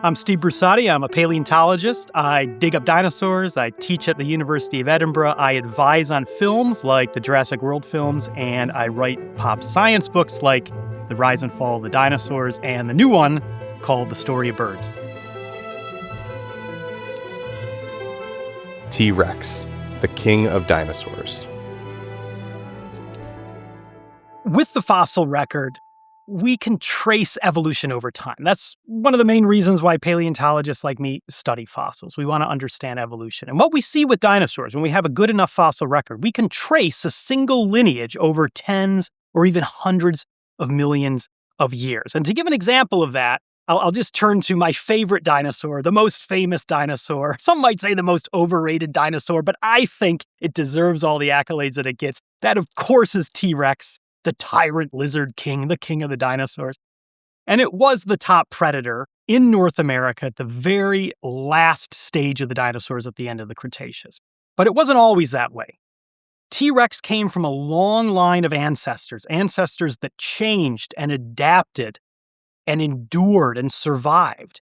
I'm Steve Brusatte. I'm a paleontologist. I dig up dinosaurs. I teach at the University of Edinburgh. I advise on films like the Jurassic World films, and I write pop science books like The Rise and Fall of the Dinosaurs and the new one called The Story of Birds. T-Rex, the king of dinosaurs. With the fossil record, we can trace evolution over time. That's one of the main reasons why paleontologists like me study fossils. We want to understand evolution. And what we see with dinosaurs, when we have a good enough fossil record, we can trace a single lineage over tens or even hundreds of millions of years. And to give an example of that, I'll just turn to my favorite dinosaur, the most famous dinosaur. Some might say the most overrated dinosaur, but I think it deserves all the accolades that it gets. That, of course, is T-Rex, the tyrant lizard king, the king of the dinosaurs. And it was the top predator in North America at the very last stage of the dinosaurs at the end of the Cretaceous. But it wasn't always that way. T-Rex came from a long line of ancestors that changed and adapted and endured and survived.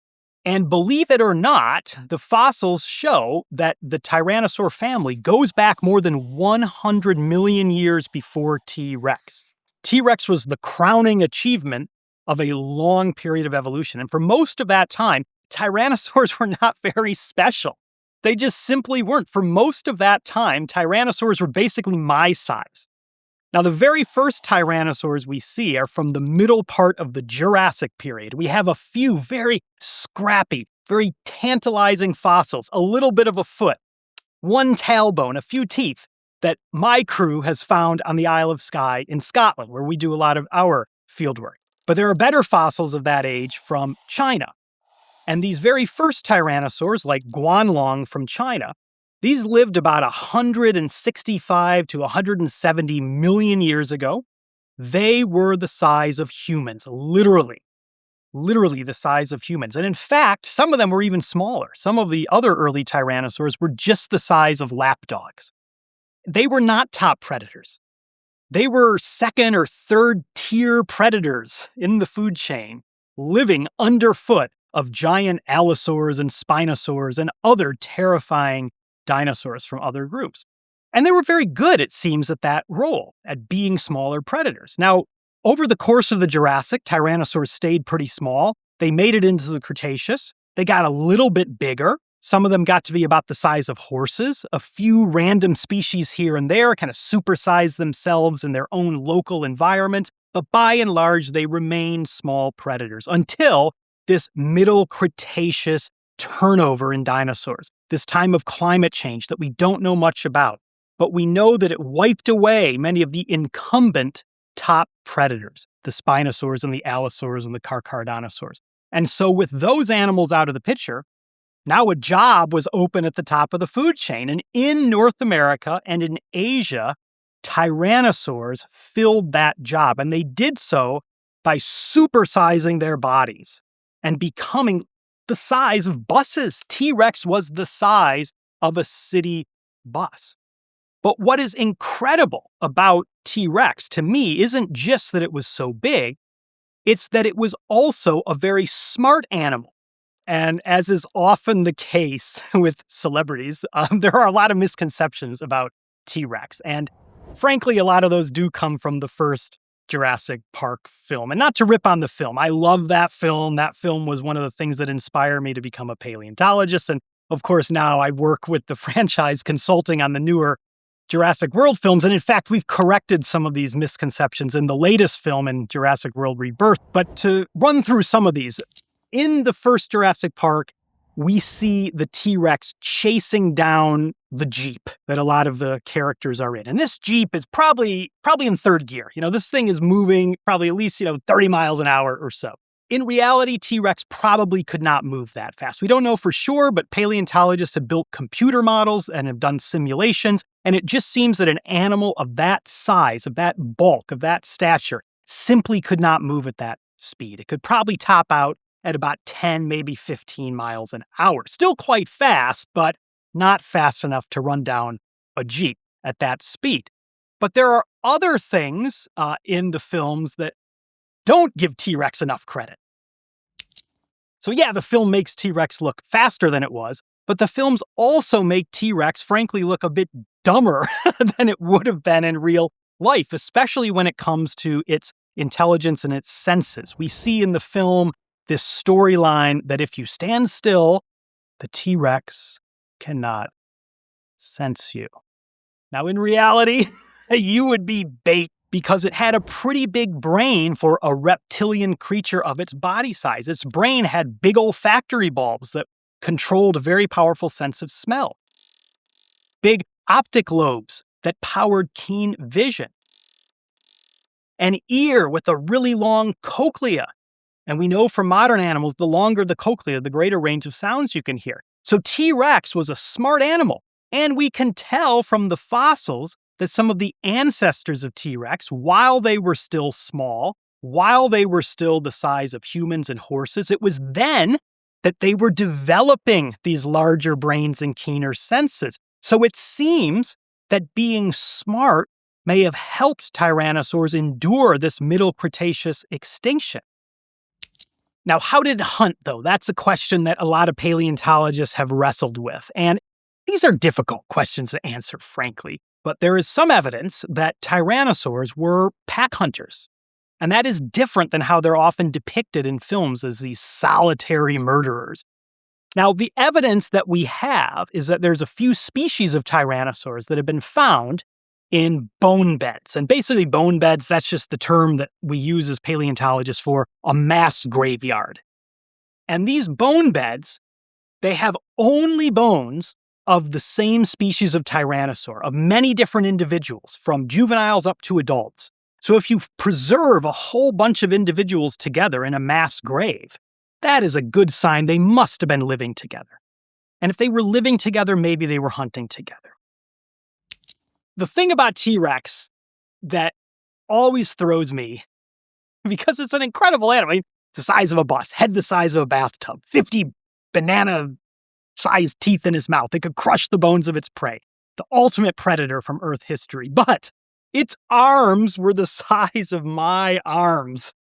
And believe it or not, the fossils show that the Tyrannosaur family goes back more than 100 million years before T-Rex. T-Rex was the crowning achievement of a long period of evolution. And for most of that time, Tyrannosaurs were not very special. They just simply weren't. For most of that time, Tyrannosaurs were basically my size. Now, the very first Tyrannosaurs we see are from the middle part of the Jurassic period. We have a few very scrappy, very tantalizing fossils, a little bit of a foot, one tailbone, a few teeth that my crew has found on the Isle of Skye in Scotland, where we do a lot of our fieldwork. But there are better fossils of that age from China. And these very first Tyrannosaurs, like Qianzhousaurus from China, these lived about 165 to 170 million years ago. They were the size of humans, literally the size of humans. And in fact, some of them were even smaller. Some of the other early tyrannosaurs were just the size of lapdogs. They were not top predators. They were second or third tier predators in the food chain, living underfoot of giant allosaurs and spinosaurs and other terrifying dinosaurs from other groups. And they were very good, it seems, at that role, at being smaller predators. Now, over the course of the Jurassic, tyrannosaurs stayed pretty small. They made it into the Cretaceous. They got a little bit bigger. Some of them got to be about the size of horses. A few random species here and there kind of supersized themselves in their own local environment. But by and large, they remained small predators until this middle Cretaceous turnover in dinosaurs, this time of climate change that we don't know much about. But we know that it wiped away many of the incumbent top predators, the spinosaurs and the allosaurs and the carcharodontosaurs. And so with those animals out of the picture, now a job was open at the top of the food chain. And in North America and in Asia, tyrannosaurs filled that job. And they did so by supersizing their bodies and becoming the size of buses. T-Rex was the size of a city bus. But what is incredible about T-Rex to me isn't just that it was so big, it's that it was also a very smart animal. And as is often the case with celebrities, there are a lot of misconceptions about T-Rex. And frankly, a lot of those do come from the first Jurassic Park film. And not to rip on the film. I love that film. That film was one of the things that inspired me to become a paleontologist. And of course, now I work with the franchise consulting on the newer Jurassic World films. And in fact, we've corrected some of these misconceptions in the latest film in Jurassic World Rebirth. But to run through some of these, in the first Jurassic Park, we see the T-Rex chasing down the Jeep that a lot of the characters are in. And this Jeep is probably in third gear. This thing is moving probably at least, 30 miles an hour or so. In reality, T-Rex probably could not move that fast. We don't know for sure, but paleontologists have built computer models and have done simulations. And it just seems that an animal of that size, of that bulk, of that stature, simply could not move at that speed. It could probably top out at about 10, maybe 15 miles an hour. Still quite fast, but not fast enough to run down a Jeep at that speed. But there are other things in the films that don't give T-Rex enough credit. So yeah, the film makes T-Rex look faster than it was, but the films also make T-Rex, frankly, look a bit dumber than it would have been in real life, especially when it comes to its intelligence and its senses. We see in the film this storyline that if you stand still, the T-Rex cannot sense you. Now, in reality, you would be bait because it had a pretty big brain for a reptilian creature of its body size. Its brain had big olfactory bulbs that controlled a very powerful sense of smell, big optic lobes that powered keen vision, an ear with a really long cochlea. And we know from modern animals, the longer the cochlea, the greater range of sounds you can hear. So T-Rex was a smart animal. And we can tell from the fossils that some of the ancestors of T-Rex, while they were still small, while they were still the size of humans and horses, it was then that they were developing these larger brains and keener senses. So it seems that being smart may have helped tyrannosaurs endure this Middle Cretaceous extinction. Now, how did it hunt, though? That's a question that a lot of paleontologists have wrestled with. And these are difficult questions to answer, frankly. But there is some evidence that tyrannosaurs were pack hunters. And that is different than how they're often depicted in films as these solitary murderers. Now, the evidence that we have is that there's a few species of tyrannosaurs that have been found in bone beds. And basically, bone beds, that's just the term that we use as paleontologists for a mass graveyard. And these bone beds, they have only bones of the same species of tyrannosaur, of many different individuals, from juveniles up to adults. So if you preserve a whole bunch of individuals together in a mass grave, that is a good sign they must have been living together. And if they were living together, maybe they were hunting together. The thing about T-Rex that always throws me, because it's an incredible animal, I mean, the size of a bus, head the size of a bathtub, 50 banana-sized teeth in his mouth. It could crush the bones of its prey. The ultimate predator from Earth history. But its arms were the size of my arms.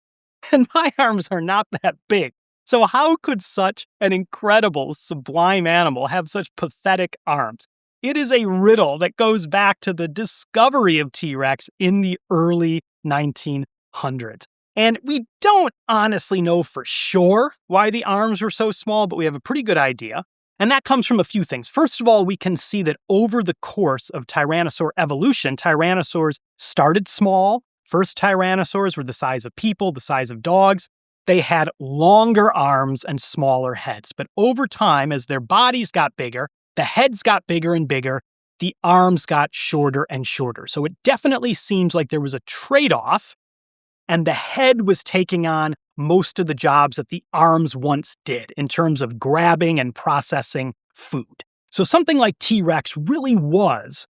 And my arms are not that big. So how could such an incredible, sublime animal have such pathetic arms? It is a riddle that goes back to the discovery of T-Rex in the early 1900s. And we don't honestly know for sure why the arms were so small, but we have a pretty good idea. And that comes from a few things. First of all, we can see that over the course of tyrannosaur evolution, tyrannosaurs started small. First tyrannosaurs were the size of people, the size of dogs. They had longer arms and smaller heads. But over time, as their bodies got bigger, the heads got bigger and bigger, the arms got shorter and shorter. So it definitely seems like there was a trade-off, and the head was taking on most of the jobs that the arms once did in terms of grabbing and processing food. So something like T-Rex really was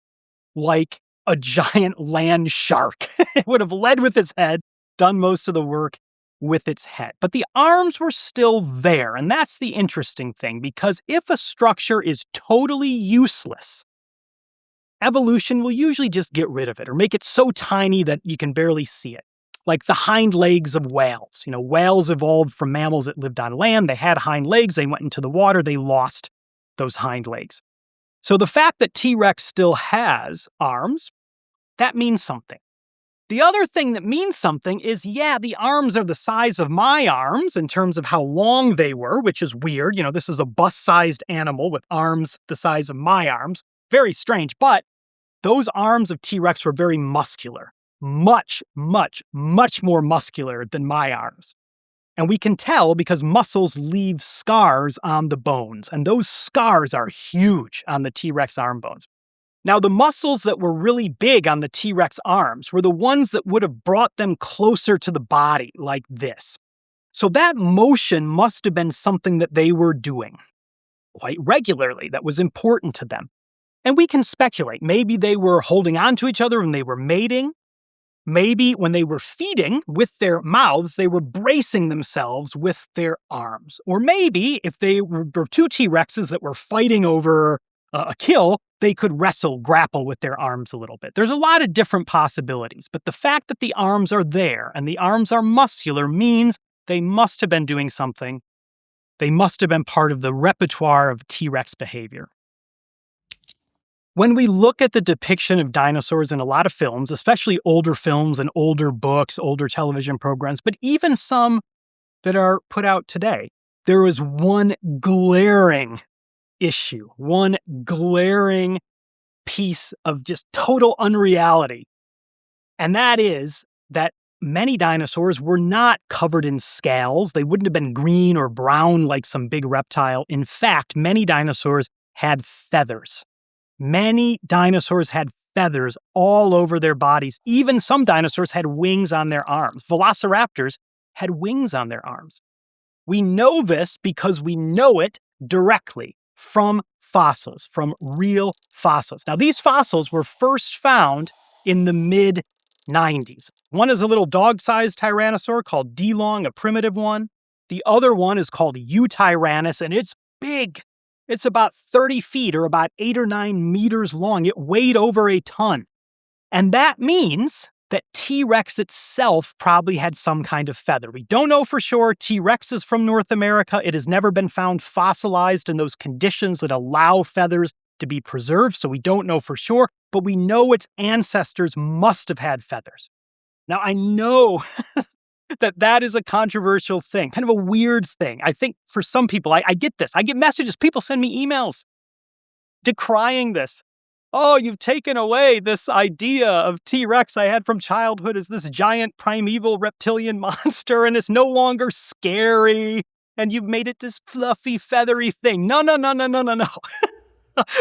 like a giant land shark. It would have led with its head, done most of the work with its head. But the arms were still there, and that's the interesting thing, because if a structure is totally useless, evolution will usually just get rid of it or make it so tiny that you can barely see it. Like the hind legs of whales. Whales evolved from mammals that lived on land. They had hind legs. They went into the water. They lost those hind legs. So the fact that T-Rex still has arms, that means something. The other thing that means something is, yeah, the arms are the size of my arms in terms of how long they were, which is weird. This is a bus-sized animal with arms the size of my arms. Very strange, but those arms of T-Rex were very muscular. Much, much, much more muscular than my arms. And we can tell because muscles leave scars on the bones, and those scars are huge on the T-Rex arm bones. Now, the muscles that were really big on the T-Rex arms were the ones that would have brought them closer to the body, like this. So that motion must have been something that they were doing quite regularly that was important to them. And we can speculate. Maybe they were holding on to each other when they were mating. Maybe when they were feeding with their mouths, they were bracing themselves with their arms. Or maybe if they were two T-Rexes that were fighting over a kill, they could grapple with their arms a little bit. There's a lot of different possibilities, but the fact that the arms are there and the arms are muscular means they must have been doing something They must have been part of the repertoire of T-Rex behavior. When we look at the depiction of dinosaurs in a lot of films, especially older films and older books, older television programs, but even some that are put out today, there is one glaring issue, one glaring piece of just total unreality. And that is that many dinosaurs were not covered in scales. They wouldn't have been green or brown like some big reptile. In fact, many dinosaurs had feathers. Many dinosaurs had feathers all over their bodies. Even some dinosaurs had wings on their arms. Velociraptors had wings on their arms. We know this because we know it directly from fossils, from real fossils. Now, these fossils were first found in the mid-90s. One is a little dog-sized tyrannosaur called Zhenyuanlong, a primitive one. The other one is called Eutyrannus, and it's big. It's about 30 feet or about 8 or 9 meters long. It weighed over a ton. And that means that T-Rex itself probably had some kind of feather. We don't know for sure. T-Rex is from North America. It has never been found fossilized in those conditions that allow feathers to be preserved, so we don't know for sure, but we know its ancestors must have had feathers. Now, I know that is a controversial thing, kind of a weird thing. I think for some people, I get this. I get messages. People send me emails decrying this. Oh, you've taken away this idea of T-Rex I had from childhood as this giant primeval reptilian monster, and it's no longer scary, and you've made it this fluffy, feathery thing. No.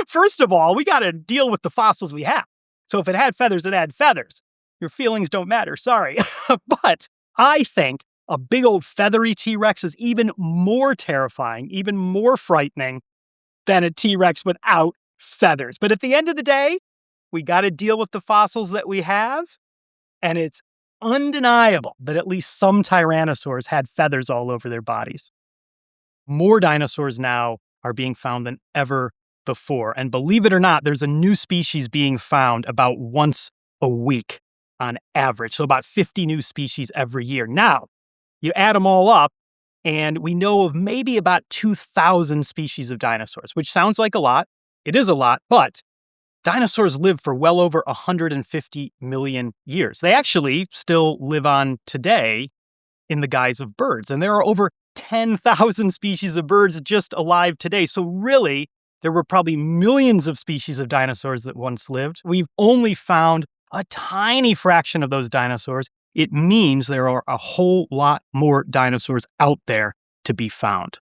First of all, we got to deal with the fossils we have. So if it had feathers, it had feathers. Your feelings don't matter, sorry. But I think a big old feathery T-Rex is even more terrifying, even more frightening than a T-Rex without feathers. But at the end of the day, we got to deal with the fossils that we have, and it's undeniable that at least some tyrannosaurs had feathers all over their bodies. More dinosaurs now are being found than ever before. And believe it or not, there's a new species being found about once a week on average. So about 50 new species every year. Now, you add them all up, and we know of maybe about 2,000 species of dinosaurs, which sounds like a lot. It is a lot, but dinosaurs lived for well over 150 million years. They actually still live on today in the guise of birds. And there are over 10,000 species of birds just alive today. So really, there were probably millions of species of dinosaurs that once lived. We've only found a tiny fraction of those dinosaurs. It means there are a whole lot more dinosaurs out there to be found.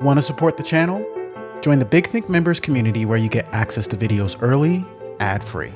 Want to support the channel? Join the Big Think members community where you get access to videos early, ad-free.